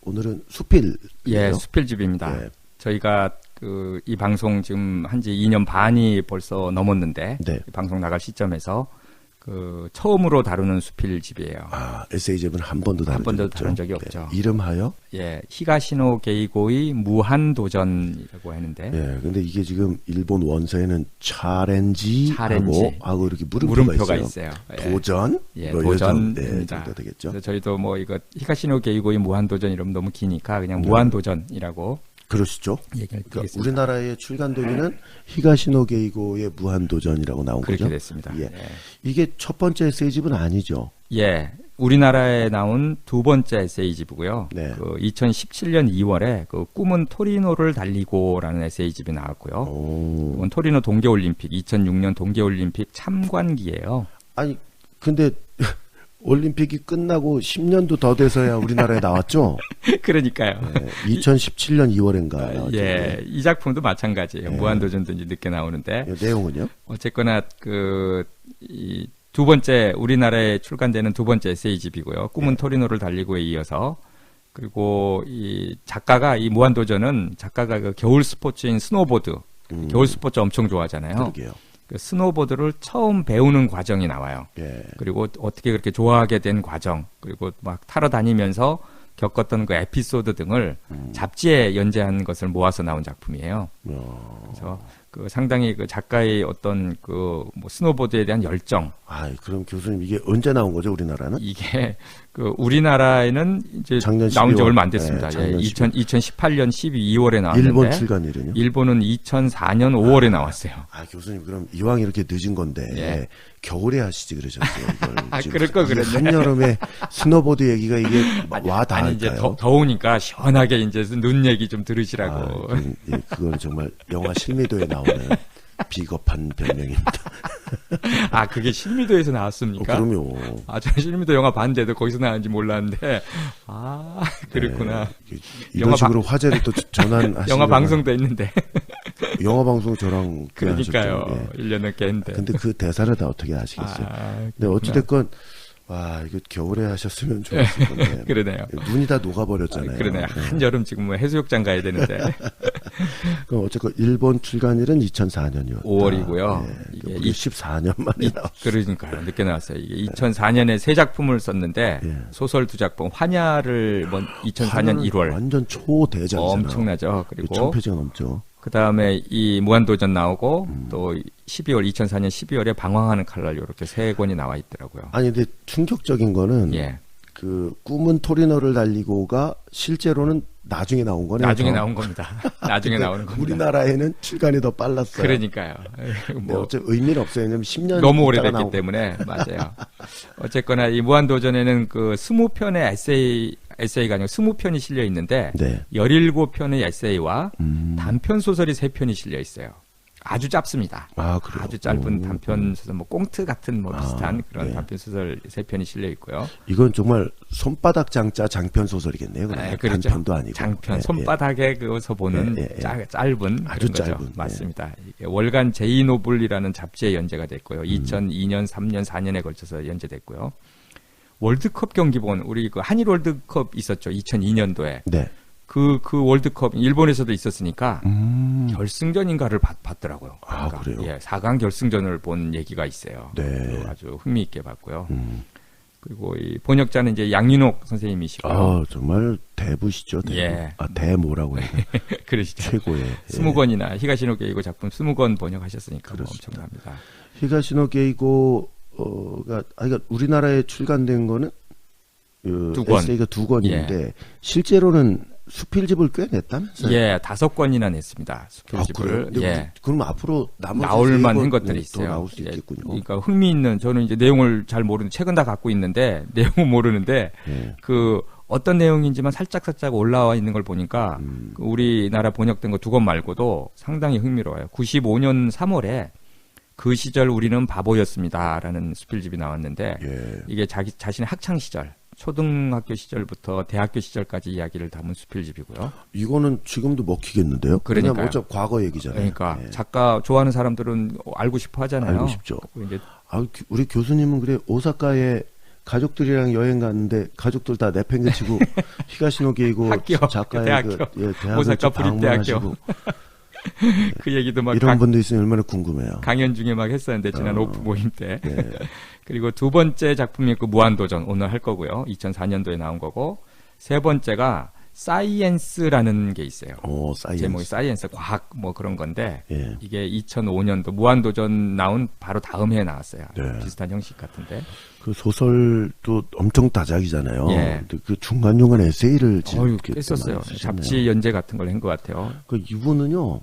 오늘은 수필. 예, 수필집입니다. 예. 저희가 이 방송 지금 한지 2년 반이 벌써 넘었는데 네. 이 방송 나갈 시점에서 처음으로 다루는 수필집이에요. 에세이집은 한 번도 다룬 적이 없죠. 네. 이름하여? 예, 히가시노 게이고의 무한도전이라고 하는데. 예, 근데 이게 지금 일본 원서에는 하고 이렇게 물음표가 있어요. 도전? 예, 도전입니다. 네, 정도 되겠죠. 그래서 저희도 뭐 이거 히가시노 게이고의 무한도전 이러면 너무 기니까 그냥 네. 무한도전이라고. 그러시죠. 얘기를 드리겠습니다. 우리나라에 출간되기는 히가시노 게이고의 무한도전이라고 나온 그렇게 거죠. 됐습니다. 예. 이게 첫 번째 에세이집은 아니죠. 예. 우리나라에 나온 두 번째 에세이집이고요. 네. 2017년 2월에 꿈은 토리노를 달리고라는 에세이집이 나왔고요. 이건 토리노 동계올림픽 2006년 동계올림픽 참관기예요. 아니 근데 올림픽이 끝나고 10년도 더 돼서야 우리나라에 나왔죠? 그러니까요. 네, 2017년 2월인가요? 예, 이 작품도 마찬가지예요. 네. 무한도전도 이제 늦게 나오는데. 내용은요? 어쨌거나 이 두 번째 우리나라에 출간되는 두 번째 에세이집이고요. 꿈은 토리노를 달리고에 이어서 그리고 이 작가가 이 무한도전은 작가가 겨울 스포츠인 스노보드, 겨울 스포츠 엄청 좋아하잖아요. 그러게요. 그 스노보드를 처음 배우는 과정이 나와요. 예. 그리고 어떻게 그렇게 좋아하게 된 과정, 그리고 막 타러 다니면서 겪었던 그 에피소드 등을 잡지에 연재한 것을 모아서 나온 작품이에요. 그래서 상당히 작가의 어떤 뭐 스노보드에 대한 열정. 그럼 교수님 이게 언제 나온 거죠, 우리나라는? 이게 우리나라에는 이제 나온 지 얼마 안 됐습니다. 네, 2018년 12월에 나왔는데. 일본 출간일은요? 일본은 2004년 5월에 나왔어요. 교수님 그럼 이왕 이렇게 늦은 건데 예. 겨울에 하시지 그러셨어요. 이걸 그럴 걸 그랬네. 한여름에 스노보드 얘기가 이게 와 닿을까요? 아니 이제 더우니까 시원하게 이제 눈 얘기 좀 들으시라고. 그건 정말 영화 실미도에 나오는 비겁한 변명입니다. 그게 실미도에서 나왔습니까? 그럼요. 저는 실미도 영화 봤는데도 거기서 나왔는지 몰랐는데, 그랬구나. 네, 이런 식으로 화제를 또 전환하시는 영화 방송도 했는데. 영화 방송 저랑 그러니까요. 예. 1년 넘게 했는데. 근데 그 대사를 다 어떻게 아시겠어요? 근데 어찌됐건 이거 겨울에 하셨으면 좋았을 건데. 그러네요. 눈이 다 녹아버렸잖아요. 그러네요. 한여름 지금 해수욕장 가야 되는데. 그럼 어쨌건 일본 출간일은 2004년이었다. 5월이고요. 이게 14년 만에 나왔어요. 그러니까요. 늦게 나왔어요. 이게 2004년에 세 작품을 썼는데 소설 두 작품 환야를 2004년 1월. 완전 초대작이잖아요. 엄청나죠. 그리고 1000페이지가 넘죠. 그다음에 이 무한도전 나오고 또 2004년 12월에 방황하는 칼날 이렇게 세 권이 나와 있더라고요. 근데 충격적인 거는 꿈은 토리노를 달리고가 실제로는 나중에 나온 거네요. 나중에 나온 겁니다. 나중에 나오는 겁니다. 우리나라에는 출간이 더 빨랐어요. 그러니까요. 어째 의미는 없어요. 왜냐면 10년 너무 오래됐기 때문에 맞아요. 어쨌거나 이 무한도전에는 20편의 에세이가 아니고 20편이 실려 있는데 17편의 에세이와 단편 소설이 3편이 실려 있어요. 아주 짧습니다. 그래요? 아주 짧은 단편 소설, 꽁트 같은 비슷한 그런 단편 소설 3편이 실려 있고요. 이건 정말 손바닥 장자 장편 소설이겠네요. 그렇죠. 단편도 아니고. 장편, 손바닥에 그어서 보는 짧은 아주 짧은 거죠. 맞습니다. 이게 월간 제이노블이라는 잡지에 연재가 됐고요. 2002년, 3년, 4년에 걸쳐서 연재됐고요. 월드컵 경기본 우리 한일 월드컵 있었죠. 2002년도에. 네. 그 월드컵 일본에서도 있었으니까 결승전인가를 봤더라고요. 그래요? 4강 결승전을 본 얘기가 있어요. 네. 아주 흥미있게 봤고요. 그리고 이 번역자는 이제 양윤옥 선생님이시고. 정말 대부시죠. 대모라고 해요. 그러시죠. 최고의. 20권이나 히가시노 게이고 작품 20권 번역하셨으니까 엄청납니다. 히가시노 게이고가 그러니까 우리나라에 출간된 거는 두 권. 에세이가 2권인데 실제로는 수필집을 꽤 냈다면서요? 5권이나 냈습니다. 수필집을. 그럼 앞으로 나올 만한 것들이 있어요. 더 나올 수 있겠군요. 그러니까 흥미있는 저는 이제 내용을 잘 모르는 최근 다 갖고 있는데 내용은 모르는데 어떤 내용인지만 살짝 올라와 있는 걸 보니까 우리나라 번역된 거 2권 말고도 상당히 흥미로워요. 95년 3월에 그 시절 우리는 바보였습니다라는 수필집이 나왔는데 이게 자신의 학창 시절 초등학교 시절부터 대학교 시절까지 이야기를 담은 수필집이고요. 이거는 지금도 먹히겠는데요? 그러니까요. 어차피 과거 얘기잖아요. 그러니까 작가 좋아하는 사람들은 알고 싶어 하잖아요. 알고 싶죠. 이제 우리 교수님은 그래 오사카에 가족들이랑 여행 갔는데 가족들 다 내팽개치고 히가시노 게이고 작가의 대학교. 대학을 방문하시고 그 얘기도 막 이런 분도 있으면 얼마나 궁금해요. 강연 중에 막 했었는데 지난 오프 모임 때. 그리고 두 번째 작품이 그 무한도전 오늘 할 거고요. 2004년도에 나온 거고 세 번째가 사이엔스라는 게 있어요. 사이엔스. 제목이 사이엔스, 과학 뭐 그런 건데 이게 2005년도 무한도전 나온 바로 다음 해에 나왔어요. 비슷한 형식 같은데. 그 소설도 엄청 다작이잖아요. 그 중간중간 에세이를 했었어요. 잡지 연재 같은 걸 한 것 같아요. 그 이분은요.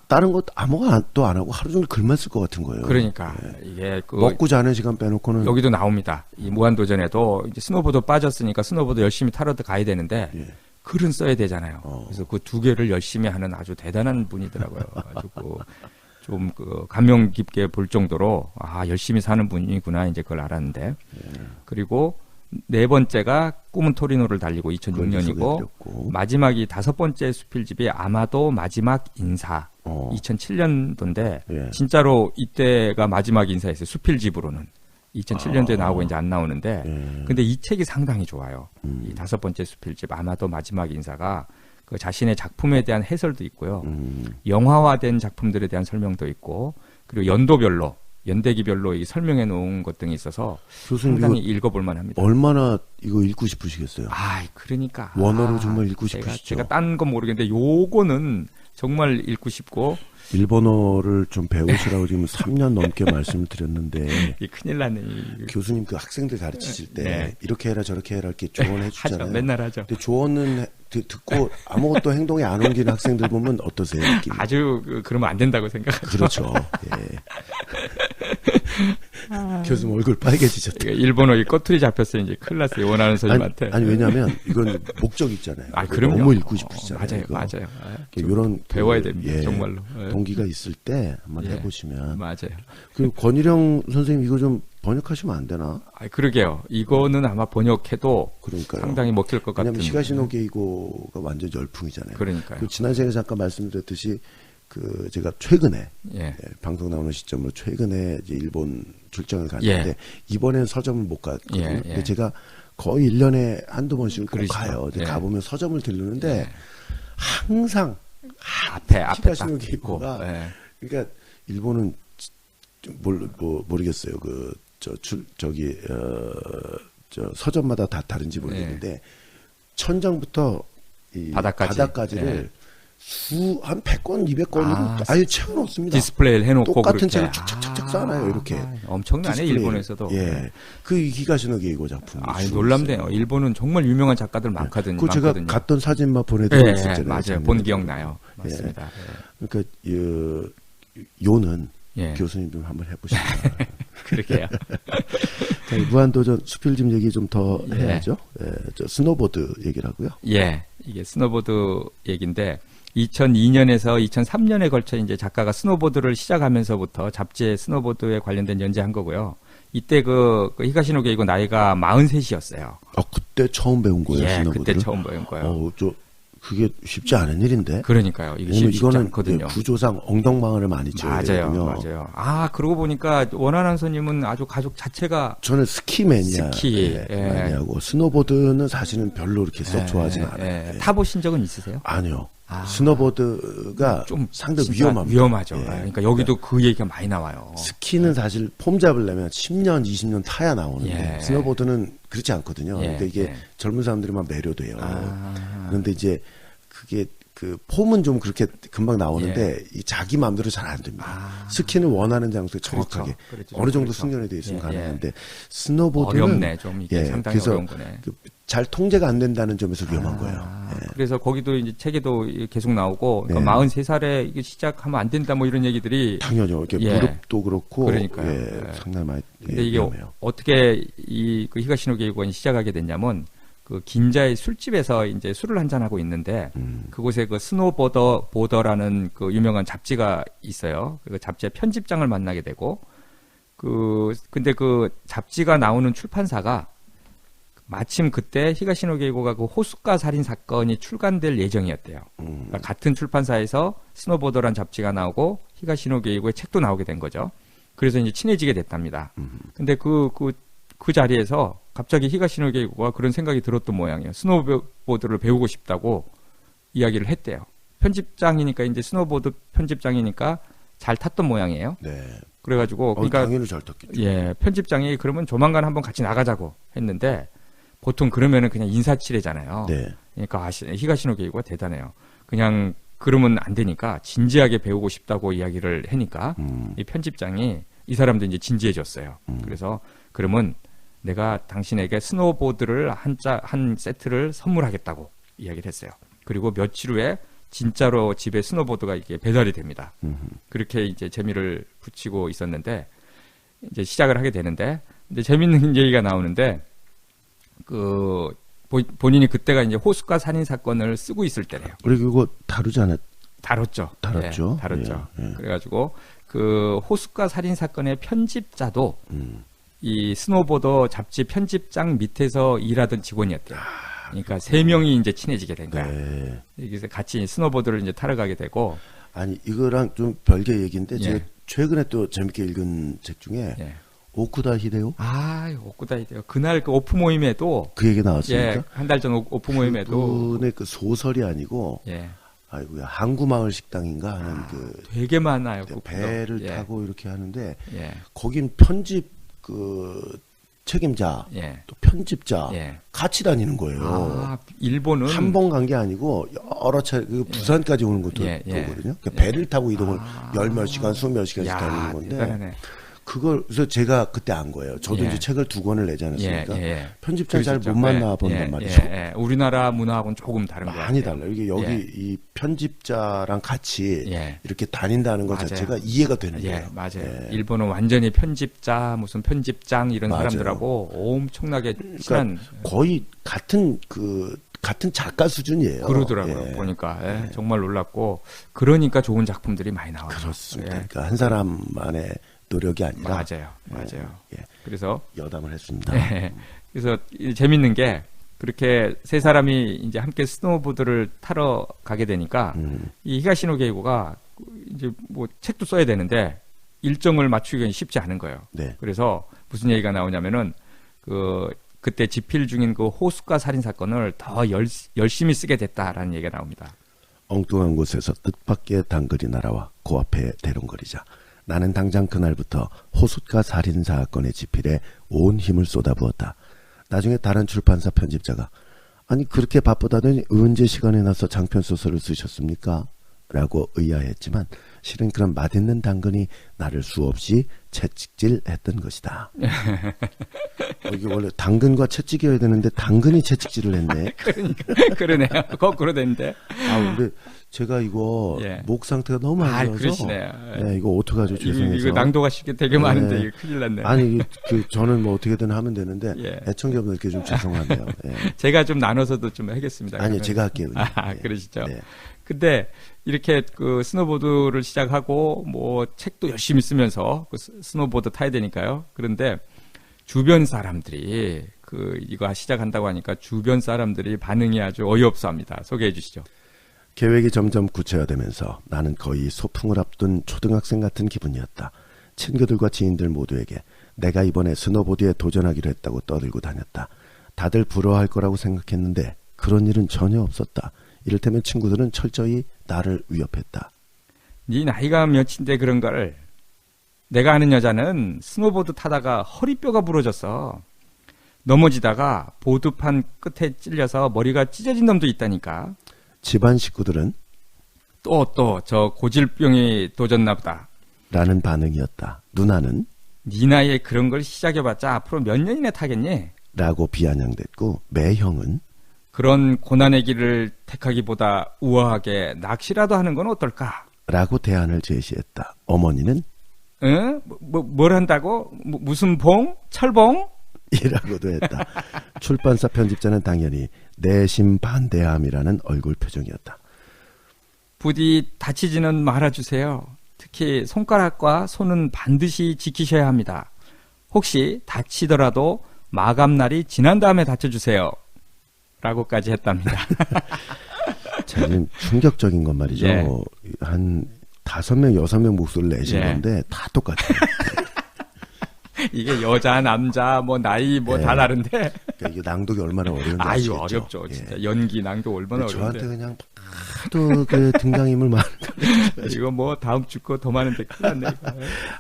다른 것 아무것도 안 하고 하루 종일 글만 쓸 것 같은 거예요. 그러니까 이게 먹고 자는 시간 빼놓고는 여기도 나옵니다. 이 무한도전에도 이제 스노보드 빠졌으니까 스노보드 열심히 타러 가야 되는데 글은 써야 되잖아요. 그래서 그 두 개를 열심히 하는 아주 대단한 분이더라고요. 아주 좀 감명 깊게 볼 정도로 열심히 사는 분이구나 이제 그걸 알았는데 그리고 네 번째가 꿈은 토리노를 달리고 2006년이고 마지막이 다섯 번째 수필집이 아마도 마지막 인사 2007년도인데 진짜로 이때가 마지막 인사였어요. 수필집으로는 2007년도에 나오고 이제 안 나오는데 근데 이 책이 상당히 좋아요. 이 다섯 번째 수필집 아마도 마지막 인사가 그 자신의 작품에 대한 해설도 있고요. 영화화된 작품들에 대한 설명도 있고 그리고 연도별로 연대기별로 이 설명해 놓은 것 등이 있어서 상당히 읽어볼 만합니다. 얼마나 이거 읽고 싶으시겠어요? 그러니까 원어로 정말 읽고 싶으시죠? 제가 딴 건 모르겠는데 요거는 정말 읽고 싶고 일본어를 좀 배우시라고 지금 3년 넘게 말씀을 드렸는데 큰일 나네. 교수님 그 학생들 가르치실 때 이렇게 해라 저렇게 해라 이렇게 조언해 주잖아요. 하죠. 맨날 하죠. 근데 조언은 듣고 아무것도 행동에 안 옮기는 학생들 보면 어떠세요? 느낌이? 아주 그러면 안 된다고 생각하죠. 그렇죠. 교수님 얼굴 빨개지셨다. 일본어 꼬투리 잡혔어요. 이제 큰일 났어요. 원하는 선생님한테. 아니 왜냐하면 이건 목적 있잖아요. 그럼요. 너무 읽고 싶으시잖아요. 맞아요. 이런 배워야 됩니다. 정말로. 동기가 있을 때 한번 해보시면. 맞아요. 그 권일영 선생님 이거 좀 번역하시면 안 되나? 그러게요. 이거는 아마 번역해도 그러니까요. 상당히 먹힐 것 같은. 왜냐하면 히가시노 게이고가 완전 열풍이잖아요. 그러니까요. 지난 시간에 잠깐 말씀드렸듯이 제가 최근에 방송 나오는 시점으로 최근에 이제 일본 출장을 갔는데 이번엔 서점을 못 갔거든요. 근데 제가 거의 1년에 한두 번씩은 꼭 가요. 가보면 서점을 들르는데 항상 앞에 히가시노 게이고가 그러니까 일본은 모르겠어요. 서점마다 다 다른지 모르겠는데 천장부터 이 바닥까지를 한 100권, 200권으로 아예 채워놓습니다. 디스플레이를 해놓고 똑같은 책을 착착착착 쌓아놔요. 이렇게. 엄청나네. 디스플레이. 일본에서도. 그 히가시노 게이고 작품. 놀랍네요. 일본은 정말 유명한 작가들 많거든요. 제가 갔던 사진만 보내드리고 있었잖아요. 맞아요. 본 기억나요. 맞습니다. 그러니까 요는 교수님 좀 한번 해보시죠. 그러게요. 무한도전 수필집 얘기 좀 더 해야죠. 스노보드 얘기라고요. 이게 스노보드 얘기인데 2002년에서 2003년에 걸쳐 이제 작가가 스노보드를 시작하면서부터 잡지에 스노보드에 관련된 연재한 거고요. 이때 그 히가시노 게이고 나이가 43이었어요. 그때 처음 배운 거예요, 스노보드를? 그때 처음 배운 거예요. 그게 쉽지 않은 일인데. 그러니까요. 이게 쉽지 않거든요. 구조상 엉덩방아를 많이 쪄야 되거든요. 맞아요. 그러고 보니까 원하는 손님은 아주 가족 자체가 저는 스키 매니아 많이 하고 스노보드는 사실은 별로 이렇게 썩 좋아하진 않아요. 타보신 적은 있으세요? 아니요. 스노보드가 좀 상당히 위험합니다. 위험하죠. 그러니까 여기도 그 얘기가 많이 나와요. 스키는 사실 폼 잡으려면 10년, 20년 타야 나오는데 스노보드는 그렇지 않거든요. 근데 이게 젊은 사람들만 매료돼요. 그런데 이제 그게 폼은 좀 그렇게 금방 나오는데 이 자기 마음대로 잘 안 됩니다. 스키는 원하는 장소에 정확하게 어느 정도 숙련이 돼 있으면 가능한데 스노보드는 어렵네. 좀 이게 상당히 어려운 거네. 잘 통제가 안 된다는 점에서 위험한 거예요. 그래서 거기도 이제 책에도 계속 나오고 그러니까 43살에 이게 시작하면 안 된다 뭐 이런 얘기들이 당연히요. 이렇게 무릎도 그렇고 그러니까요. 상당히 많이 근데 이게 위험해요. 어떻게 그 히가시노 게이고가 시작하게 됐냐면 그 긴자의 술집에서 이제 술을 한잔 하고 있는데 그곳에 그 스노보더라는 그 유명한 잡지가 있어요. 그 잡지의 편집장을 만나게 되고 근데 그 잡지가 나오는 출판사가 마침 그때 히가시노 게이고가 그 호숫가 살인 사건이 출간될 예정이었대요. 그러니까 같은 출판사에서 스노보더란 잡지가 나오고 히가시노 게이고의 책도 나오게 된 거죠. 그래서 이제 친해지게 됐답니다. 근데 그 그 자리에서 갑자기 히가시노 게이고가 그런 생각이 들었던 모양이에요. 스노보드를 배우고 싶다고 이야기를 했대요. 편집장이니까 이제 스노보드 편집장이니까 잘 탔던 모양이에요. 네. 그래가지고 그러니까 당연히 잘 탔겠죠. 예, 편집장이 그러면 조만간 한번 같이 나가자고 했는데 보통 그러면은 그냥 인사치레잖아요. 네. 그러니까 히가시노 게이고가 대단해요. 그냥 그러면 안 되니까 진지하게 배우고 싶다고 이야기를 하니까 이 편집장이 이 사람도 이제 진지해졌어요. 그래서 그러면 내가 당신에게 스노보드를 한 세트를 선물하겠다고 이야기를 했어요. 그리고 며칠 후에 진짜로 집에 스노보드가 이게 배달이 됩니다. 그렇게 이제 재미를 붙이고 있었는데 이제 시작을 하게 되는데 이제 재밌는 얘기가 나오는데 그 본인이 그때가 이제 호숫가 살인 사건을 쓰고 있을 때래요. 그리고 그거 다루지 않았? 다뤘죠. 다뤘죠. 예, 다뤘죠. 예. 그래가지고 그 호숫가 살인 사건의 편집자도 이 스노보더 잡지 편집장 밑에서 일하던 직원이었대요. 그러니까 세 명이 이제 친해지게 된 거야. 네. 여기서 같이 스노보드를 이제 타러 가게 되고. 아니 이거랑 좀 별개 얘기인데 예. 제가 최근에 또 재밌게 읽은 책 중에 예. 오쿠다 히데요. 오쿠다 히데요. 그날 그 오프 모임에도 그 얘기 나왔습니까? 예, 한 달 전 오프 모임에도 그분의 그 소설이 아니고 예. 아이고야 항구마을 식당인가 하는 그 되게 많아요. 배를 예. 타고 이렇게 하는데 예. 거긴 편집 그 책임자 예. 또 편집자 예. 같이 다니는 거예요. 일본은 한 번 간 게 아니고 여러 차례 그 부산까지 오는 것도 예, 예. 거거든요. 그러니까 배를 타고 이동을 열 몇 시간, 수몇 시간씩 다니는 건데 대단하네. 그걸 그래서 제가 그때 안 거예요. 저도 예. 이제 책을 2권을 내지 않았습니까? 편집자 잘 못 그러셨죠. 만나 본단 말이죠. 우리나라 문화하고는 조금 다른 거 많이 같아요. 달라요. 이게 여기 예. 이 편집자랑 같이 예. 이렇게 다닌다는 것 맞아요. 자체가 이해가 되는 거예요. 예, 맞아요. 예. 일본은 완전히 편집자, 무슨 편집장 이런 맞아요. 사람들하고 엄청나게 친한 거의 같은 작가 수준이에요. 그러더라고요. 예. 보니까 정말 놀랍고 그러니까 좋은 작품들이 많이 나와요. 그렇습니다. 예. 그러니까 한 사람만의 노력이 아니라 맞아요. 예. 그래서 여담을 했습니다. 예. 그래서 재밌는 게 그렇게 세 사람이 이제 함께 스노보드를 타러 가게 되니까 이 히가시노 게이고가 이제 뭐 책도 써야 되는데 일정을 맞추기가 쉽지 않은 거예요. 네. 그래서 무슨 얘기가 나오냐면은 그때 집필 중인 그 호숫가 살인 사건을 더 열심히 쓰게 됐다라는 얘기가 나옵니다. 엉뚱한 곳에서 뜻밖의 단글이 날아와 그 앞에 대롱거리자 나는 당장 그날부터 호숫가 살인 사건의 집필에 온 힘을 쏟아부었다. 나중에 다른 출판사 편집자가 아니 그렇게 바쁘다더니 언제 시간이 나서 장편 소설을 쓰셨습니까? 라고 의아했지만 실은 그런 맛있는 당근이 나를 수없이 채찍질했던 것이다. 이게 원래 당근과 채찍이어야 되는데 당근이 채찍질을 했네. 그러니까 그러네요. 거꾸로 됐는데. 근데 제가 이거 예. 목 상태가 너무 안 좋아서 그러시네요. 네, 이거 어떡하죠? 죄송해서. 이거 낭독하실 게 되게 많은데 네. 이거 큰일 났네. 아니 저는 뭐 어떻게든 하면 되는데 예. 애청자분들께 좀 죄송하네요. 예. 제가 좀 나눠서도 좀 하겠습니다. 아니요, 그러면. 제가 할게요. 그러시죠. 네. 근데 이렇게 그 스노보드를 시작하고 뭐 책도 열심히 쓰면서 그 스노보드 타야 되니까요. 그런데 주변 사람들이 이거 시작한다고 하니까 주변 사람들이 반응이 아주 어이없어합니다. 소개해 주시죠. 계획이 점점 구체화되면서 나는 거의 소풍을 앞둔 초등학생 같은 기분이었다. 친구들과 지인들 모두에게 내가 이번에 스노보드에 도전하기로 했다고 떠들고 다녔다. 다들 부러워할 거라고 생각했는데 그런 일은 전혀 없었다. 이를테면 친구들은 철저히 나를 위협했다. 네 나이가 몇인데 그런 걸. 내가 아는 여자는 스노보드 타다가 허리뼈가 부러졌어. 넘어지다가 보드판 끝에 찔려서 머리가 찢어진 놈도 있다니까. 집안 식구들은 또 저 고질병이 도졌나 보다. 라는 반응이었다. 누나는 네 나이에 그런 걸 시작해봤자 앞으로 몇 년이나 타겠니? 라고 비아냥댔고 매형은 그런 고난의 길을 택하기보다 우아하게 낚시라도 하는 건 어떨까? 라고 대안을 제시했다. 어머니는 응? 뭘 한다고? 무슨 봉? 철봉? 이라고도 했다. 출판사 편집자는 당연히 내심 반대함이라는 얼굴 표정이었다. 부디 다치지는 말아주세요. 특히 손가락과 손은 반드시 지키셔야 합니다. 혹시 다치더라도 마감날이 지난 다음에 다쳐주세요. 라고까지 했답니다. 자, 지금 충격적인 건 말이죠. 예. 한 5명, 6명 목소리를 내신 예. 건데 다 똑같아요. 이게 여자, 남자, 뭐 나이 뭐 다 다른데. 그러니까 이게 낭독이 얼마나 어려운지 아유 어렵죠, 진짜 연기 낭독 얼마나 어려운데. 저한테 그냥 하도 그 등장인물 많은 거. 이거 뭐 다음 주 거 더 많은데 큰일 났네.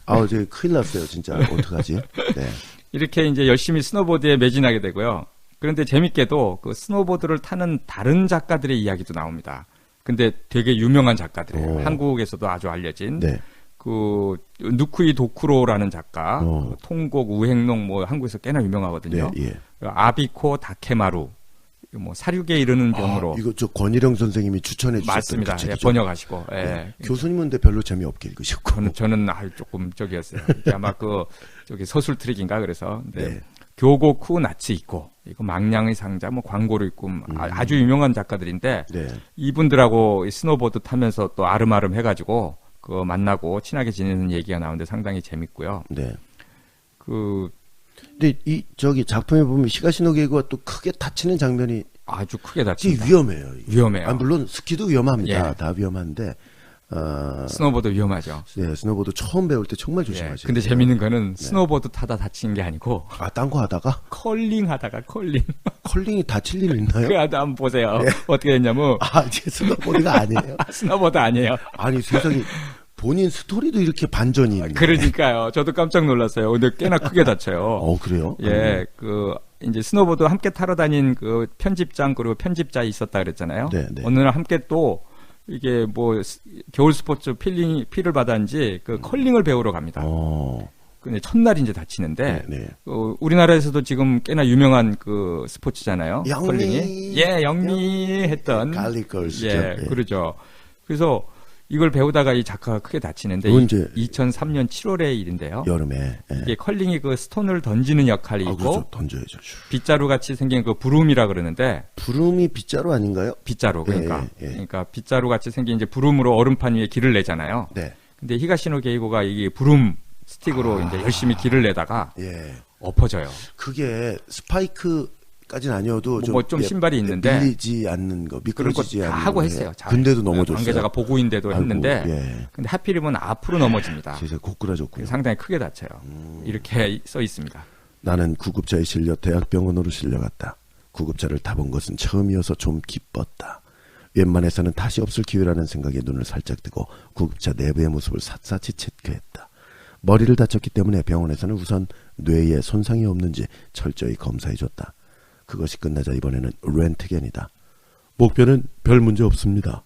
아우 저 큰일 났어요, 진짜. 어떡하지? 네. 이렇게 이제 열심히 스노보드에 매진하게 되고요. 그런데 재밌게도 그 스노보드를 타는 다른 작가들의 이야기도 나옵니다. 근데 되게 유명한 작가들이에요. 한국에서도 아주 알려진. 네. 그 누쿠이 도쿠로라는 작가, 통곡, 우행농 뭐 한국에서 꽤나 유명하거든요. 네, 예. 아비코 다케마루, 뭐 사륙에 이르는 병으로. 이거 저 권일영 선생님이 추천해 주셨던 맞습니다. 그 책이죠? 예, 번역하시고. 예. 네. 교수님은 근데 별로 재미없게 읽으셨고. 저는 조금 저기였어요. 아마 저기 서술 트릭인가 그래서. 네. 교고쿠 나치 있고, 이거 망냥의 상자, 뭐 광고로 있고, 아주 유명한 작가들인데, 네. 이분들하고 스노보드 타면서 또 아름아름 해가지고, 만나고 친하게 지내는 얘기가 나오는데 상당히 재밌고요. 네. 근데 저기 작품에 보면 히가시노 게이고가 또 크게 다치는 장면이 아주 크게 다칩니다. 위험해요. 위험해요. 물론 스키도 위험합니다. 예. 다 위험한데. 스노보드 위험하죠. 네, 스노보드 처음 배울 때 정말 조심하셔야 돼요. 근데 재밌는 거는 스노보드 타다 다친 게 아니고 딴 거 하다가 컬링 하다가 컬링. 컬링이 다칠 일 있나요? 그 한번 보세요. 네. 어떻게 됐냐면 이제 스노보드가 아니에요. 스노보드 아니에요. 아니 세상에 본인 스토리도 이렇게 반전이 있네. 그러니까요. 저도 깜짝 놀랐어요. 근데 꽤나 크게 다쳐요. 그래요? 예, 이제 스노보드 함께 타러 다닌 그 편집장 그리고 편집자 있었다 그랬잖아요. 네. 어느 날 함께 또 이게 뭐 겨울 스포츠 필을 받았는지 컬링을 배우러 갑니다. 근데 첫날 이제 다치는데 네. 우리나라에서도 지금 꽤나 유명한 그 스포츠잖아요. 영미. 컬링이. 예, 영미 했던. 갈리걸스죠. 예, 그러죠. 그래서 이걸 배우다가 이 작가가 크게 다치는데 2003년 7월의 일인데요. 여름에. 예. 이게 컬링이 그 스톤을 던지는 역할이고 그렇죠. 던져야죠. 빗자루 같이 생긴 그 부름이라 그러는데 부름이 빗자루 아닌가요? 빗자루 그러니까 예. 그러니까 빗자루 같이 생긴 이제 부름으로 얼음판 위에 길을 내잖아요. 네. 근데 히가시노 게이고가 이게 부름 스틱으로 이제 열심히 길을 내다가 엎어져요. 그게 스파이크까지는 아니어도 좀 신발이 있는데 밀리지 않는 거, 미끄러지지 않는 거 다 하고 했어요. 근데도 넘어졌어요. 관계자가 보고 있는데도 했는데 근데 하필이면 앞으로 넘어집니다. 진짜 고꾸라졌군요. 상당히 크게 다쳐요. 이렇게 써 있습니다. 나는 구급차에 실려 대학병원으로 실려갔다. 구급차를 타본 것은 처음이어서 좀 기뻤다. 웬만해서는 다시 없을 기회라는 생각에 눈을 살짝 뜨고 구급차 내부의 모습을 샅샅이 체크했다. 머리를 다쳤기 때문에 병원에서는 우선 뇌에 손상이 없는지 철저히 검사해줬다. 그것이 끝나자 이번에는 렌트겐이다. 목표는 별 문제 없습니다.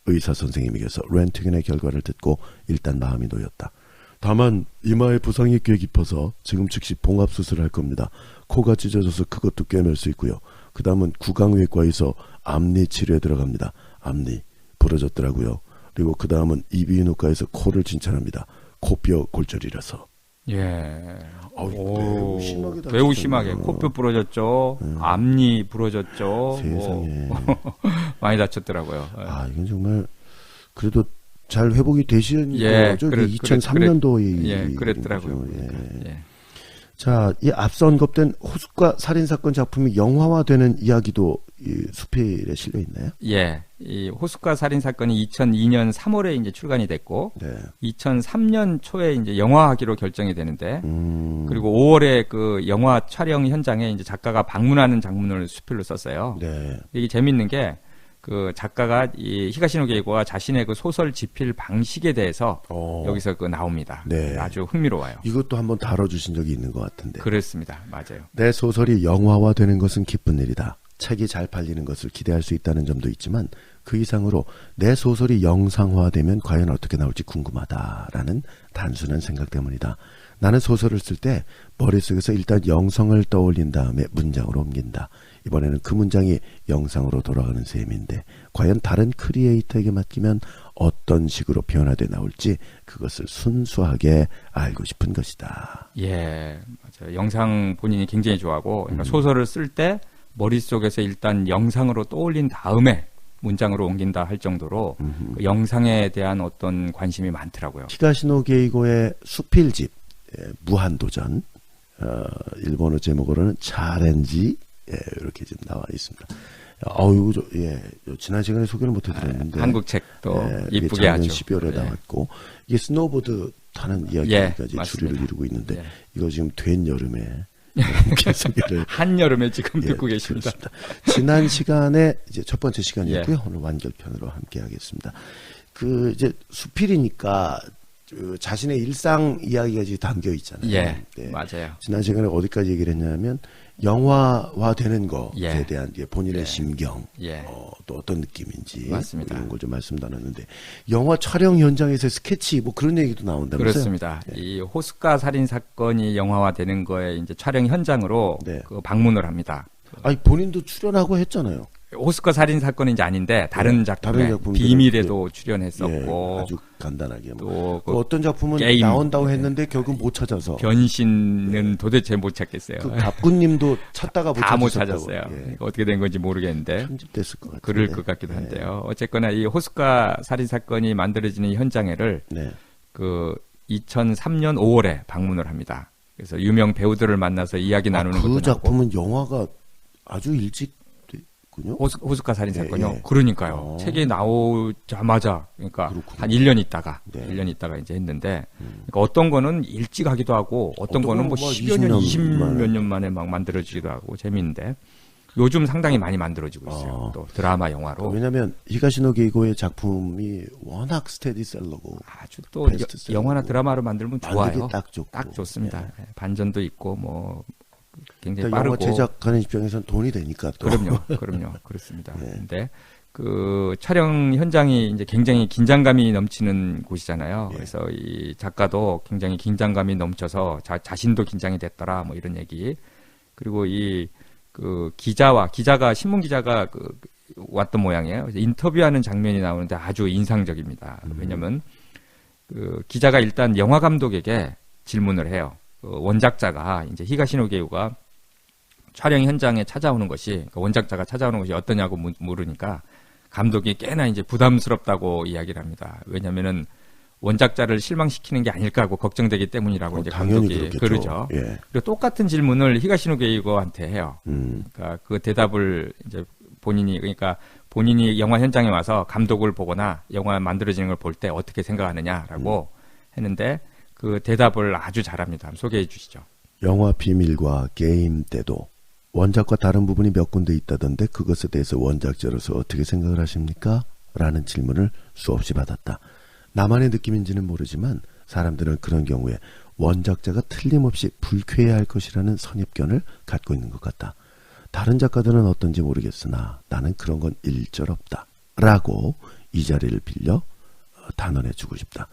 의사 선생님에게서 렌트겐의 결과를 듣고 일단 마음이 놓였다. 다만 이마에 부상이 꽤 깊어서 지금 즉시 봉합수술을 할 겁니다. 코가 찢어져서 그것도 꿰맬 수 있고요. 그 다음은 구강외과에서 앞니 치료에 들어갑니다. 앞니 부러졌더라고요. 그리고 그 다음은 이비인후과에서 코를 진찰합니다. 코뼈 골절이라서. 예. 매우 심하게 코뼈 부러졌죠. 앞니 부러졌죠. 세상에. 많이 다쳤더라고요. 이건 정말 그래도 잘 회복이 되신 거죠. 2003년도에 그랬더라고요. 자, 이 앞서 언급된 호숫가 살인사건 작품이 영화화되는 이야기도 이 수필에 실려 있나요? 예. 이 호숫가 살인사건이 2002년 3월에 이제 출간이 됐고, 2003년 초에 이제 영화화하기로 결정이 되는데, 그리고 5월에 그 영화 촬영 현장에 이제 작가가 방문하는 장면을 수필로 썼어요. 이게 재밌는 게, 그 작가가 이 히가시노 게이고가 자신의 그 소설 집필 방식에 대해서 여기서 나옵니다. 아주 흥미로워요. 이것도 한번 다뤄주신 적이 있는 것 같은데. 그렇습니다. 맞아요. 내 소설이 영화화되는 것은 기쁜 일이다. 책이 잘 팔리는 것을 기대할 수 있다는 점도 있지만 그 이상으로 내 소설이 영상화되면 과연 어떻게 나올지 궁금하다라는 단순한 생각 때문이다. 나는 소설을 쓸 때 머릿속에서 일단 영성을 떠올린 다음에 문장으로 옮긴다. 이번에는 그 문장이 영상으로 돌아가는 셈인데 과연 다른 크리에이터에게 맡기면 어떤 식으로 변화돼 나올지 그것을 순수하게 알고 싶은 것이다. 예, 맞아요. 영상 본인이 굉장히 좋아하고 그러니까 소설을 쓸 때 머릿속에서 일단 영상으로 떠올린 다음에 문장으로 옮긴다 할 정도로 그 영상에 대한 어떤 관심이 많더라고요. 히가시노 게이고의 수필집 무한도전, 일본어 제목으로는 차렌지, 이렇게 지금 나와 있습니다. 지난 시간에 소개를 못 해드렸는데 한국 책도 이쁘게 하죠. 12월에 나왔고 이게 스노보드 좋다는 이야기까지 주류를 이루고 있는데 이거 지금 된 여름에 한여름에 지금 듣고 계십니다. 그렇습니다. 지난 시간에 이제 첫 번째 시간이었고요. 오늘 완결편으로 함께 하겠습니다. 그 이제 수필이니까 그 자신의 일상 이야기가 지금 담겨 있잖아요. 네. 맞아요. 지난 시간에 어디까지 얘기를 했냐면 영화화되는 것에 대한 본인의 심경, 또 어떤 느낌인지 맞습니다. 이런 걸 좀 말씀 나눴는데 영화 촬영 현장에서 스케치 뭐 그런 얘기도 나온다면서요? 그렇습니다. 이 호숫가 살인 사건이 영화화되는 거에 이제 촬영 현장으로 그 방문을 합니다. 아니 본인도 출연하고 했잖아요. 호숫가 살인 사건은 이제 아닌데 다른 작품에 비밀에도 출연했었고 아주 간단하게 또 그 어떤 작품은 게임, 나온다고 했는데 결국 못 찾아서 변신은 도대체 못 찾겠어요. 그 갑군님도 찾다가 다 못 찾았어요. 어떻게 된 건지 모르겠는데 편집됐을 것 같아요. 그럴 것 같기도 한데요. 어쨌거나 이 호숫가 살인 사건이 만들어지는 현장에를 그 2003년 5월에 방문을 합니다. 그래서 유명 배우들을 만나서 이야기 나누는 것도 그 작품은 영화가 아주 일찍 호숫가 살인 사건이요. 그러니까요. 책이 나오자마자 그러니까 그렇군요. 한 1년 있다가 1년 있다가 이제 했는데 그러니까 어떤 거는 일찍 하기도 하고 어떤 거는 뭐 10여 년, 20몇 년 만에 막 만들어지기도 하고 재미있는데 요즘 상당히 많이 만들어지고 있어요. 또 드라마 영화로. 왜냐하면 히가시노 게이고의 작품이 워낙 스테디셀러고 아주 또 영화나 드라마로 만들면 좋아요. 딱 좋고. 딱 좋습니다. 반전도 있고 뭐 굉장히 그러니까 빠르고. 영화 제작하는 입장에서는 돈이 되니까 또. 그럼요. 그렇습니다. 근데 그 촬영 현장이 이제 굉장히 긴장감이 넘치는 곳이잖아요. 그래서 이 작가도 굉장히 긴장감이 넘쳐서 자신도 긴장이 됐더라 뭐 이런 얘기. 그리고 이 그 기자가 신문 기자가 그 왔던 모양이에요. 그래서 인터뷰하는 장면이 나오는데 아주 인상적입니다. 왜냐면 그 기자가 일단 영화 감독에게 질문을 해요. 그 원작자가 이제 히가시노 게이고가 촬영 현장에 찾아오는 것이 그러니까 원작자가 찾아오는 것이 어떠냐고 물으니까 감독이 꽤나 이제 부담스럽다고 이야기를 합니다. 왜냐면은 원작자를 실망시키는 게 아닐까 하고 걱정되기 때문이라고 이제 감독이 그러죠. 그리고 똑같은 질문을 히가시노 게이고한테 해요. 그러니까 그 대답을 이제 본인이 영화 현장에 와서 감독을 보거나 영화 만들어지는 걸 볼 때 어떻게 생각하느냐라고 했는데 그 대답을 아주 잘합니다. 소개해 주시죠. 영화 비밀과 게임 때도 원작과 다른 부분이 몇 군데 있다던데 그것에 대해서 원작자로서 어떻게 생각을 하십니까? 라는 질문을 수없이 받았다. 나만의 느낌인지는 모르지만 사람들은 그런 경우에 원작자가 틀림없이 불쾌해야 할 것이라는 선입견을 갖고 있는 것 같다. 다른 작가들은 어떤지 모르겠으나 나는 그런 건 일절 없다. 라고 이 자리를 빌려 단언해 두고 싶다.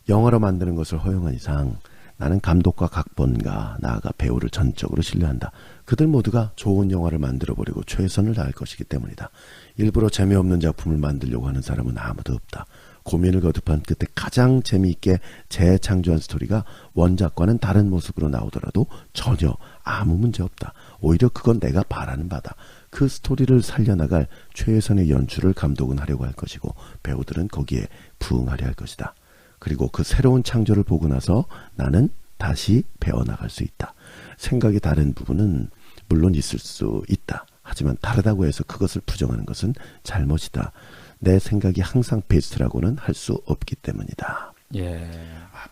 영화로 만드는 것을 허용한 이상 나는 감독과 각본가 나아가 배우를 전적으로 신뢰한다. 그들 모두가 좋은 영화를 만들어버리고 최선을 다할 것이기 때문이다. 일부러 재미없는 작품을 만들려고 하는 사람은 아무도 없다. 고민을 거듭한 끝에 가장 재미있게 재창조한 스토리가 원작과는 다른 모습으로 나오더라도 전혀 아무 문제 없다. 오히려 그건 내가 바라는 바다. 그 스토리를 살려나갈 최선의 연출을 감독은 하려고 할 것이고 배우들은 거기에 부응하려 할 것이다. 그리고 그 새로운 창조를 보고 나서 나는 다시 배워나갈 수 있다. 생각이 다른 부분은 물론 있을 수 있다. 하지만 다르다고 해서 그것을 부정하는 것은 잘못이다. 내 생각이 항상 베스트라고는 할 수 없기 때문이다.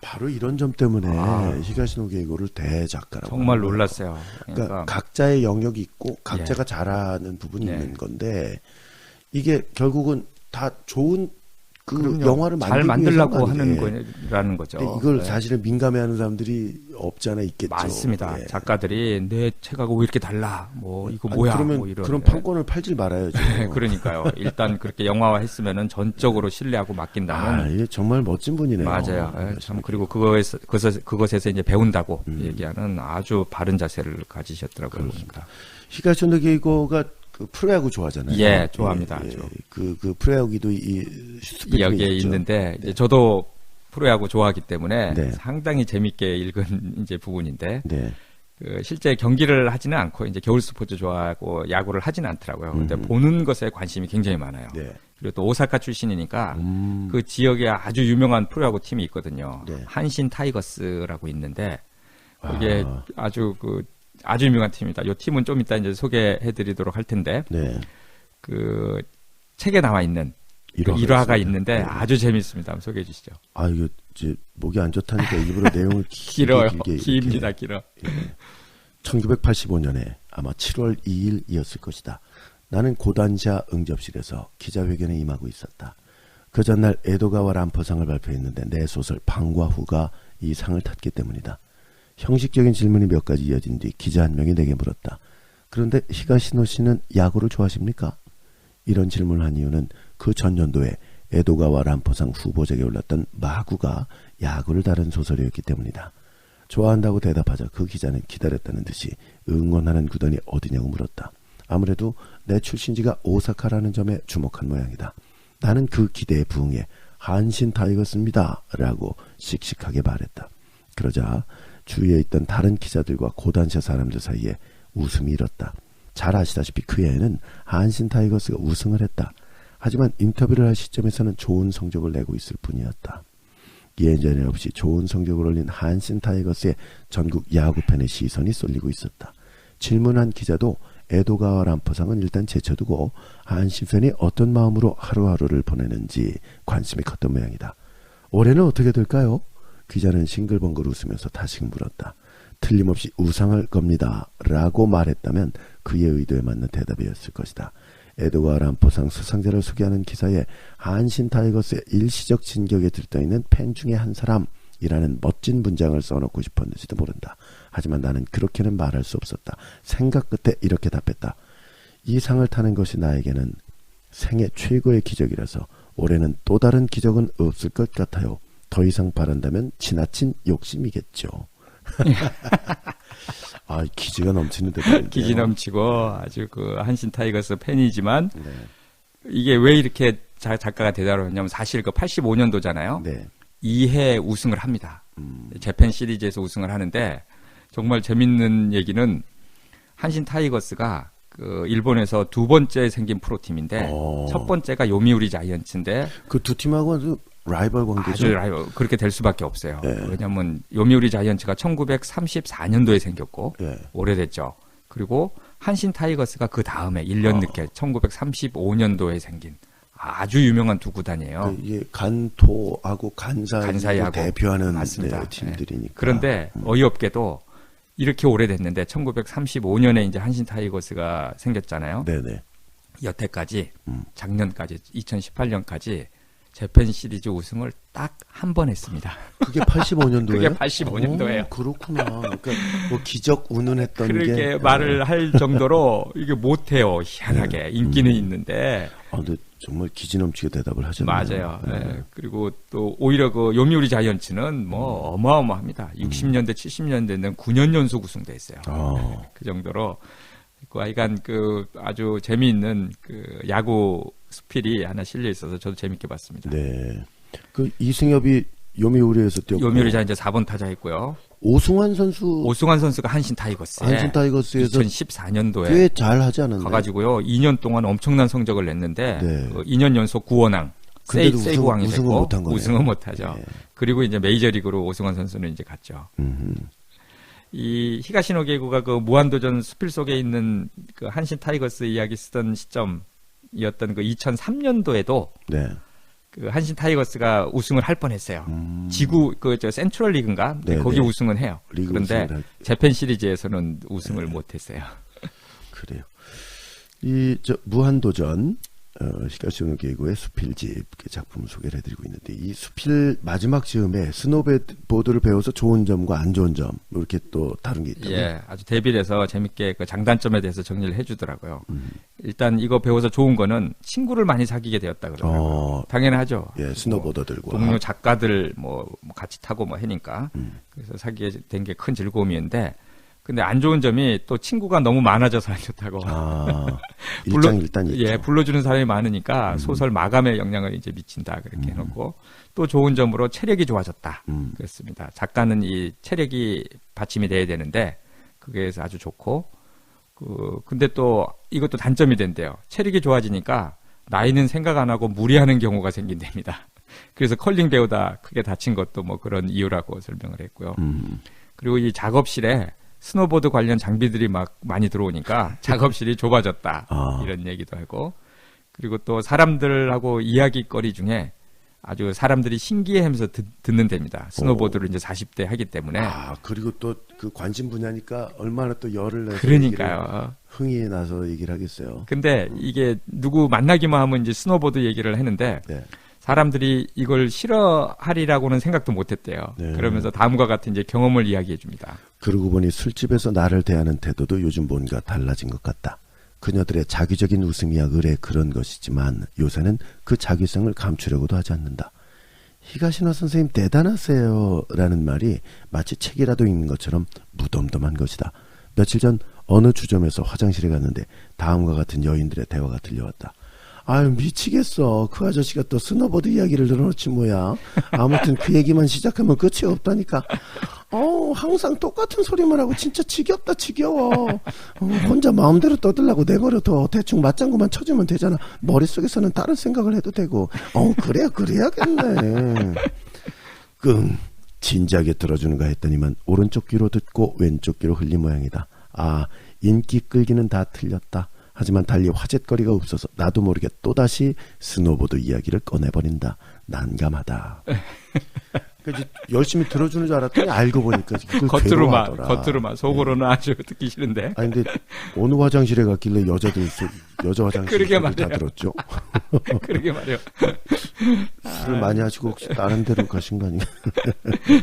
바로 이런 점 때문에 히가시노 게이고를 대작가라고 정말 놀랐어요. 그러니까 각자의 영역이 있고 각자가 잘하는 부분이 있는 건데 이게 결국은 다 좋은 그 영화를 잘 만들려고 하는 거라는 거죠. 이걸 사실은 민감해하는 사람들이 없지 않아 있겠죠. 맞습니다. 작가들이 내 책하고 왜 이렇게 달라? 뭐 이거 뭐야? 그러면 뭐 이런. 그런 판권을 팔질 말아야죠. 그러니까요. 일단 그렇게 영화화했으면은 전적으로 신뢰하고 맡긴다는. 이게 정말 멋진 분이네요. 맞아요. 참 그리고 그것에서 이제 배운다고 얘기하는 아주 바른 자세를 가지셨더라고요. 그렇습니다. 히가시노 게이고가 그 프로야구 좋아하잖아요. 좋아합니다. 그 프로야구도 여기에 있는데 이제 저도 프로야구 좋아하기 때문에 상당히 재밌게 읽은 이제 부분인데 그 실제 경기를 하지는 않고 이제 겨울 스포츠 좋아하고 야구를 하지는 않더라고요. 근데 보는 것에 관심이 굉장히 많아요. 그리고 또 오사카 출신이니까 그 지역에 아주 유명한 프로야구 팀이 있거든요. 한신 타이거스라고 있는데 그게 아주 유명한 팀입니다. 이 팀은 좀 이따 이제 소개해드리도록 할 텐데, 그 책에 나와 있는 일화가 있는데 네. 아주 재밌습니다. 한번 소개해 주시죠. 아, 이거 이제 목이 안 좋다니까 일부러 내용을 길어요. 깁니다. 길어. 예. 1985년에 아마 7월 2일이었을 것이다. 나는 고단샤 응접실에서 기자회견에 임하고 있었다. 그 전날 에도가와 람포상을 발표했는데 내 소설 방과 후가 이 상을 탔기 때문이다. 형식적인 질문이 몇 가지 이어진 뒤 기자 한 명이 내게 물었다. 그런데 히가시노 씨는 야구를 좋아하십니까? 이런 질문을 한 이유는 그 전년도에 에도가와 람포상 후보작에 올랐던 마구가 야구를 다룬 소설이었기 때문이다. 좋아한다고 대답하자 그 기자는 기다렸다는 듯이 응원하는 구단이 어디냐고 물었다. 아무래도 내 출신지가 오사카라는 점에 주목한 모양이다. 나는 그 기대에 부응해 한신 타이거스입니다 라고 씩씩하게 말했다. 그러자 주위에 있던 다른 기자들과 고단샤 사람들 사이에 웃음이 일었다. 잘 아시다시피 그 해에는 한신 타이거스가 우승을 했다. 하지만 인터뷰를 할 시점에서는 좋은 성적을 내고 있을 뿐이었다. 예전에 없이 좋은 성적을 올린 한신 타이거스의 전국 야구팬의 시선이 쏠리고 있었다. 질문한 기자도 에도가와 람포상은 일단 제쳐두고 한신 팬이 어떤 마음으로 하루하루를 보내는지 관심이 컸던 모양이다. 올해는 어떻게 될까요? 기자는 싱글벙글 웃으면서 다시 물었다. 틀림없이 우상할 겁니다 라고 말했다면 그의 의도에 맞는 대답이었을 것이다. 에도가 람포상 수상자를 소개하는 기사에 한신 타이거스의 일시적 진격에 들떠있는 팬 중에 한 사람이라는 멋진 문장을 써놓고 싶었는지도 모른다. 하지만 나는 그렇게는 말할 수 없었다. 생각 끝에 이렇게 답했다. 이 상을 타는 것이 나에게는 생애 최고의 기적이라서 올해는 또 다른 기적은 없을 것 같아요. 더 이상 바란다면 지나친 욕심이겠죠. 아, 기지가 넘치는 대답인데요. 기지 넘치고 아주 그 한신 타이거스 팬이지만 네. 이게 왜 이렇게 작가가 대답을 했냐면 사실 그 85년도잖아요. 네. 2회 우승을 합니다. 재팬 시리즈에서 우승을 하는데 정말 재밌는 얘기는 한신 타이거스가 그 일본에서 두 번째 생긴 프로팀인데 첫 번째가 요미우리 자이언츠인데 그 두 팀하고는 라이벌 관계죠. 아주 라이벌. 그렇게 될 수밖에 없어요. 네. 왜냐하면 요미우리 자이언츠가 1934년도에 생겼고 네. 오래됐죠. 그리고 한신 타이거스가 그 다음에 1년 늦게 1935년도에 생긴 아주 유명한 두 구단이에요. 이게 간토하고 간사이하고 대표하는 맞습니다. 네, 팀들이니까. 그런데 어이없게도 이렇게 오래됐는데 1935년에 이제 한신 타이거스가 생겼잖아요. 네네. 여태까지 작년까지 2018년까지 재팬 시리즈 우승을 딱 한 번 했습니다. 그게 85년도예요? 그게 85년도예요. 그렇구나. 그러니까 뭐 기적 운운했던 그렇게 게 말을 할 정도로 이게 못해요. 희한하게 네. 인기는 있는데. 아, 근데 정말 기지 넘치게 대답을 하셨네요. 맞아요. 네. 그리고 또 오히려 그 요미우리 자이언츠는 뭐 어마어마합니다. 60년대, 70년대는 9년 연속 우승도 했어요. 그 정도로. 그 하여간 그 아주 재미있는 그 야구 스필이 하나 실려 있어서 저도 재밌게 봤습니다. 네. 그 이승엽이 요미우리에서 뛰었고. 요미우리 자 이제 4번 타자 했고요. 오승환 선수가 한신 타이거스에서 2014년도에 꽤 잘 하지 않았나요? 가가지고요 2년 동안 엄청난 성적을 냈는데 네. 2년 연속 구원왕 세이브왕이 됐고 우승은 못하죠. 네. 그리고 이제 메이저리그로 오승환 선수는 이제 갔죠. 이 히가시노 게이구가 그 무한도전 수필 속에 있는 그 한신 타이거스 이야기 쓰던 시점이었던 그 2003년도에도 네. 그 한신 타이거스가 우승을 할 뻔했어요. 지구 그 저 센트럴 리그인가 네, 거기 네. 우승은 해요. 그런데 재팬 시리즈에서는 우승을 네. 못했어요. 그래요. 이 저 무한도전 히가시노 게이구의 수필집 작품을 소개를 해드리고 있는데 이 수필 마지막 즈음에 스노보드를 배워서 좋은 점과 안 좋은 점 이렇게 또 다른 게 있다고요? 예, 아주 대비를 해서 재밌게 그 장단점에 대해서 정리를 해주더라고요. 일단 이거 배워서 좋은 거는 친구를 많이 사귀게 되었다 그러더라고요. 당연하죠. 예, 스노보더들과 동료 작가들 뭐 같이 타고 뭐 하니까 그래서 사귀게 된 게 큰 즐거움이었는데. 근데 안 좋은 점이 또 친구가 너무 많아져서 안 좋다고. 일장일단이 예, 불러주는 사람이 많으니까 소설 마감에 영향을 이제 미친다 그렇게 해놓고 또 좋은 점으로 체력이 좋아졌다. 그렇습니다. 작가는 이 체력이 받침이 돼야 되는데 그게 아주 좋고 근데 또 이것도 단점이 된대요. 체력이 좋아지니까 나이는 생각 안 하고 무리하는 경우가 생긴답니다. 그래서 컬링 배우다 크게 다친 것도 뭐 그런 이유라고 설명을 했고요. 그리고 이 작업실에 스노보드 관련 장비들이 막 많이 들어오니까 작업실이 좁아졌다. 이런 얘기도 하고 그리고 또 사람들하고 이야기거리 중에 아주 사람들이 신기해하면서 듣는 데입니다. 스노보드를 이제 40대 하기 때문에. 그리고 또 그 관심 분야니까 얼마나 또 열을 내서 그러니까요. 흥이 나서 얘기를 하겠어요. 근데 이게 누구 만나기만 하면 이제 스노보드 얘기를 했는데 네. 사람들이 이걸 싫어하리라고는 생각도 못했대요. 네. 그러면서 다음과 같은 이제 경험을 이야기해 줍니다. 그러고 보니 술집에서 나를 대하는 태도도 요즘 뭔가 달라진 것 같다. 그녀들의 자기적인 웃음이야 의뢰 그런 것이지만 요새는 그 자기성을 감추려고도 하지 않는다. 히가시노 선생님 대단하세요 라는 말이 마치 책이라도 읽는 것처럼 무덤덤한 것이다. 며칠 전 어느 주점에서 화장실에 갔는데 다음과 같은 여인들의 대화가 들려왔다. 아유 미치겠어. 그 아저씨가 또 스노보드 이야기를 늘어놓지 뭐야. 아무튼 그 얘기만 시작하면 끝이 없다니까. 항상 똑같은 소리만 하고 진짜 지겹다 지겨워. 혼자 마음대로 떠들라고 내버려둬. 대충 맞장구만 쳐주면 되잖아. 머릿속에서는 다른 생각을 해도 되고. 그래야겠네. 진지하게 들어주는가 했더니만 오른쪽 귀로 듣고 왼쪽 귀로 흘린 모양이다. 인기 끌기는 다 틀렸다. 하지만 달리 화제거리가 없어서 나도 모르게 또다시 스노보드 이야기를 꺼내버린다. 난감하다. 열심히 들어주는 줄 알았더니 알고 보니까 겉으로만 속으로는 아주 듣기 싫은데. 근데 어느 화장실에 갔길래 여자 화장실 다 들었죠? 그러게 말이요. 술을 많이 하시고 혹시 다른 데로 가신 거 아닌가?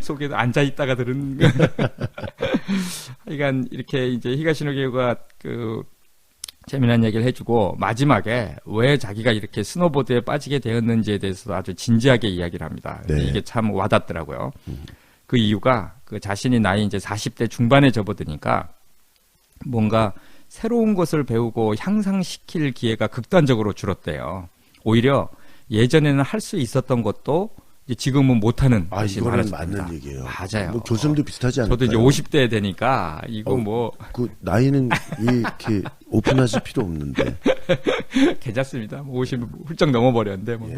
속에도 앉아 있다가 들은. 하여간 이렇게 이제 히가시노 게이오가 재미난 얘기를 해주고 마지막에 왜 자기가 이렇게 스노보드에 빠지게 되었는지에 대해서 아주 진지하게 이야기를 합니다. 네. 이게 참 와닿더라고요. 그 이유가 그 자신이 나이 이제 40대 중반에 접어드니까 뭔가 새로운 것을 배우고 향상시킬 기회가 극단적으로 줄었대요. 오히려 예전에는 할 수 있었던 것도 이제 지금은 못하는 것이 이거는 많아졌습니다. 맞는 얘기예요. 맞아요. 뭐 교수님도 비슷하지 않을까요? 저도 이제 50대 되니까 이거 그 나이는 이렇게 오픈하실 필요 없는데. 괜찮습니다. 50 훌쩍 넘어버렸는데 뭐. 예.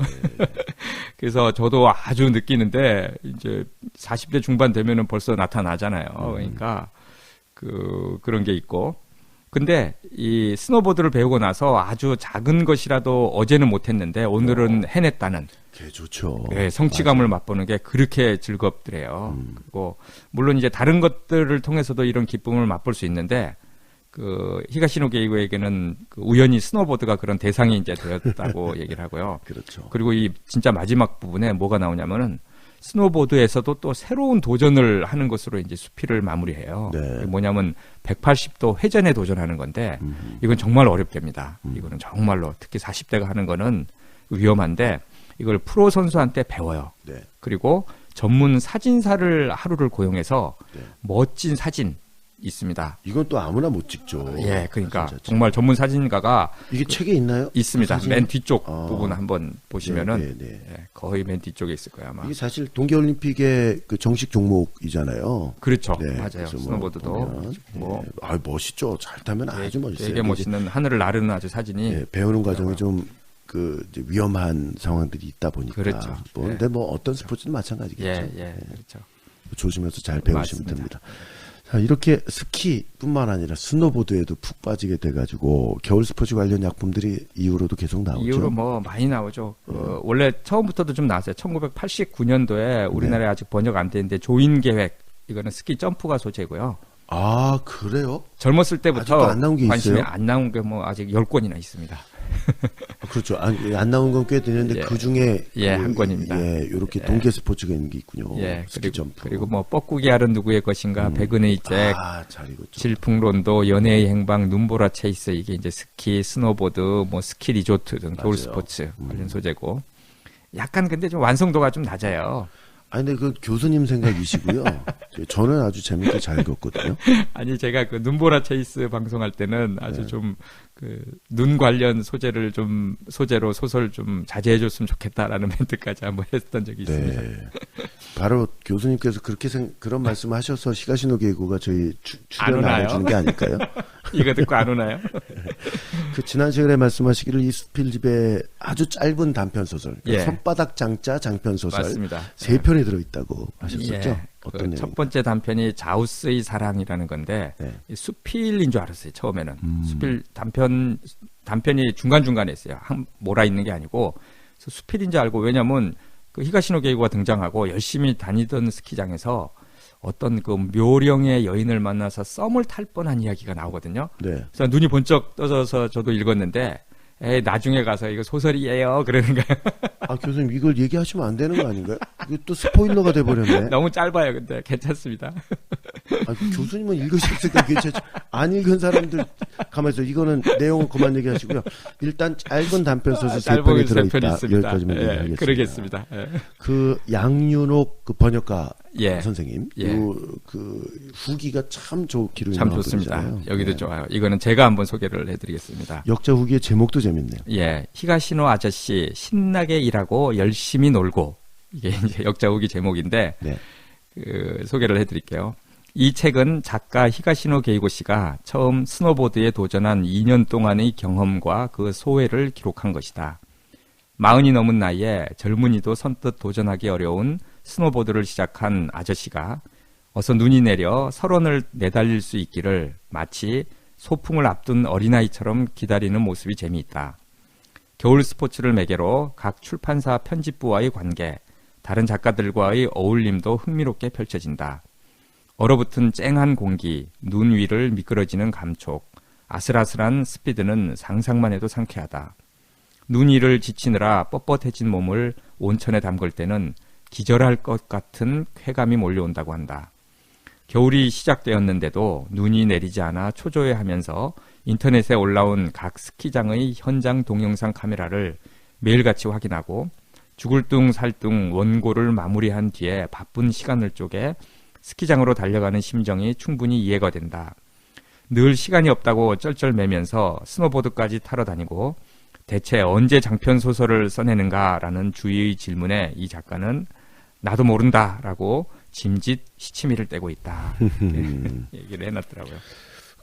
그래서 저도 아주 느끼는데 이제 40대 중반 되면은 벌써 나타나잖아요. 그러니까 그런 게 있고. 근데 이 스노보드를 배우고 나서 아주 작은 것이라도 어제는 못했는데 오늘은 해냈다는. 게 좋죠. 네, 성취감을 맛보는 게 그렇게 즐겁더래요. 그리고 물론 이제 다른 것들을 통해서도 이런 기쁨을 맛볼 수 있는데 그 히가시노 게이고에게는 우연히 스노보드가 그런 대상이 이제 되었다고 얘기를 하고요. 그렇죠. 그리고 이 진짜 마지막 부분에 뭐가 나오냐면은 스노보드에서도 또 새로운 도전을 하는 것으로 이제 수필을 마무리해요. 네. 뭐냐면 180도 회전에 도전하는 건데 이건 정말 어렵답니다. 이거는 정말로 특히 40대가 하는 거는 위험한데 이걸 프로 선수한테 배워요. 네. 그리고 전문 사진사를 하루를 고용해서 네. 멋진 사진 있습니다. 이건 또 아무나 못 찍죠. 예, 그러니까 정말 전문 사진가가 이게 책에 있나요? 있습니다. 맨 뒤쪽 부분 한번 보시면은 네. 예, 거의 맨 뒤쪽에 있을 거예요 아마. 이게 사실 동계올림픽의 그 정식 종목이잖아요. 그렇죠, 네, 맞아요. 스노보드도 멋있죠. 잘 타면 아주 멋있어요. 되게 멋있는 하늘을 나르는 아주 사진이. 배우는 과정이 좀 이제 위험한 상황들이 있다 보니까. 그렇죠. 근데 어떤 스포츠든 마찬가지겠죠. 그렇죠. 조심해서 잘 배우시면 맞습니다. 됩니다. 자, 이렇게 스키뿐만 아니라 스노보드에도 푹 빠지게 돼가지고 겨울 스포츠 관련 약품들이 이후로도 계속 나오죠. 이후로 많이 나오죠. 원래 처음부터도 좀 나왔어요. 1989년도에 우리나라에 아직 번역 안 됐는데 조인 계획 이거는 스키 점프가 소재고요. 아 그래요? 젊었을 때부터 안 나온 게 관심이 있어요? 안 나온 게 아직 10권이나 있습니다. 그렇죠. 안 나온 건 꽤 되는데 그 중에 한 권입니다. 이렇게 동계 스포츠가 있는 게 있군요. 스키 점프. 그리고 뻐꾸기 알은 누구의 것인가, 백은의 잭, 잘 읽었죠. 질풍론도, 연애의 행방, 눈보라 체이스 이게 이제 스키, 스노보드, 스키 리조트 등 겨울 스포츠 관련 소재고. 약간 근데 좀 완성도가 좀 낮아요. 근데 그 교수님 생각이시고요. 저는 아주 재밌게 잘 읽었거든요. 아니 제가 그 눈보라 체이스 방송할 때는 아주 좀 눈 관련 소재로 소설 좀 자제해줬으면 좋겠다라는 멘트까지 한번 했던 적이 있습니다. 바로 교수님께서 그런 말씀하셔서 히가시노 게이고가 저희 출연 안 해주는 게 아닐까요? 이거 듣고 안 오나요? 지난 시간에 말씀하시기를 이 수필집에 아주 짧은 단편 소설, 손바닥 장자 장편 소설 맞습니다. 3편이 들어있다고 하셨었죠? 어떤 첫 번째 단편이 자우스의 사랑이라는 건데 네. 수필인 줄 알았어요. 처음에는 수필 단편이 중간중간에 있어요. 몰아 있는 게 아니고 그래서 수필인 줄 알고 왜냐하면 그 히가시노 게이고가 등장하고 열심히 다니던 스키장에서 어떤 그 묘령의 여인을 만나서 썸을 탈 뻔한 이야기가 나오거든요. 네. 그래서 눈이 번쩍 떠져서 저도 읽었는데 에이, 나중에 가서 이거 소설이에요. 그러는 거예요. 아, 교수님, 이걸 얘기하시면 안 되는 거 아닌가요? 이게 또 스포일러가 돼버렸네. 너무 짧아요, 근데. 괜찮습니다. 아, 교수님은 읽으셨으니까 괜찮죠. 안 읽은 사람들, 가만있어. 이거는 내용은 그만 얘기하시고요. 일단 짧은 단편 소설 3편이 들어있다. 여기까지만 얘기하겠습니다. 그러겠습니다. 예. 그 양윤옥 그 번역가 예. 선생님, 예. 그 후기가 참 좋기로 참 좋습니다. 분이잖아요. 여기도 네. 좋아요. 이거는 제가 한번 소개를 해드리겠습니다. 역자 후기의 제목도 재밌네요. 예, 히가시노 아저씨 신나게 일하고 열심히 놀고 이게 이제 역자 후기 제목인데 네. 그 소개를 해드릴게요. 이 책은 작가 히가시노 게이고 씨가 처음 스노보드에 도전한 2년 동안의 경험과 그 소회를 기록한 것이다. 40이 넘은 나이에 젊은이도 선뜻 도전하기 어려운 스노보드를 시작한 아저씨가 어서 눈이 내려 설원을 내달릴 수 있기를 마치 소풍을 앞둔 어린아이처럼 기다리는 모습이 재미있다. 겨울 스포츠를 매개로 각 출판사 편집부와의 관계, 다른 작가들과의 어울림도 흥미롭게 펼쳐진다. 얼어붙은 쨍한 공기, 눈 위를 미끄러지는 감촉, 아슬아슬한 스피드는 상상만 해도 상쾌하다. 눈 위를 지치느라 뻣뻣해진 몸을 온천에 담글 때는 기절할 것 같은 쾌감이 몰려온다고 한다. 겨울이 시작되었는데도 눈이 내리지 않아 초조해하면서 인터넷에 올라온 각 스키장의 현장 동영상 카메라를 매일같이 확인하고 죽을 둥 살 둥 원고를 마무리한 뒤에 바쁜 시간을 쪼개 스키장으로 달려가는 심정이 충분히 이해가 된다. 늘 시간이 없다고 쩔쩔매면서 스노보드까지 타러 다니고 대체 언제 장편 소설을 써내는가라는 주위의 질문에 이 작가는 나도 모른다라고 짐짓 시치미를 떼고 있다. 얘기를 해놨더라고요.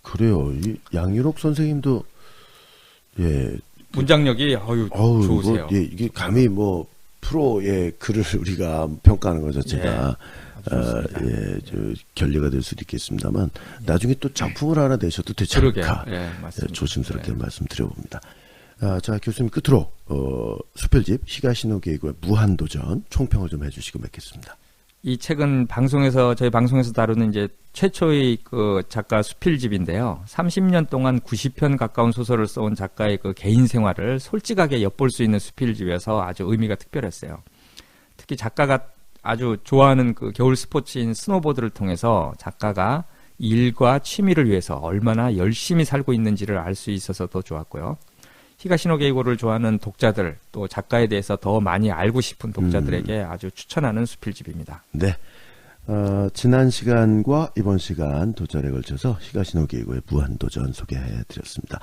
그래요. 이 양윤옥 선생님도 예 문장력이 좋으세요. 예, 이게 감히 뭐 프로의 글을 우리가 평가하는 것 자체가 결례가 될 수도 있겠습니다만 나중에 또 작품을 하나 내셔도 되지 않을까. 조심스럽게 말씀드려봅니다. 자, 교수님 끝으로 수필집 히가시노 게이고의 무한도전 총평을 좀 해주시고 맺겠습니다. 이 책은 저희 방송에서 다루는 이제 최초의 그 작가 수필집인데요. 30년 동안 90편 가까운 소설을 써온 작가의 그 개인 생활을 솔직하게 엿볼 수 있는 수필집이어서 아주 의미가 특별했어요. 특히 작가가 아주 좋아하는 그 겨울 스포츠인 스노보드를 통해서 작가가 일과 취미를 위해서 얼마나 열심히 살고 있는지를 알 수 있어서 더 좋았고요. 히가시노 게이고를 좋아하는 독자들, 또 작가에 대해서 더 많이 알고 싶은 독자들에게 아주 추천하는 수필집입니다. 네. 지난 시간과 이번 시간 도전에 걸쳐서 히가시노 게이고의 무한도전 소개해드렸습니다.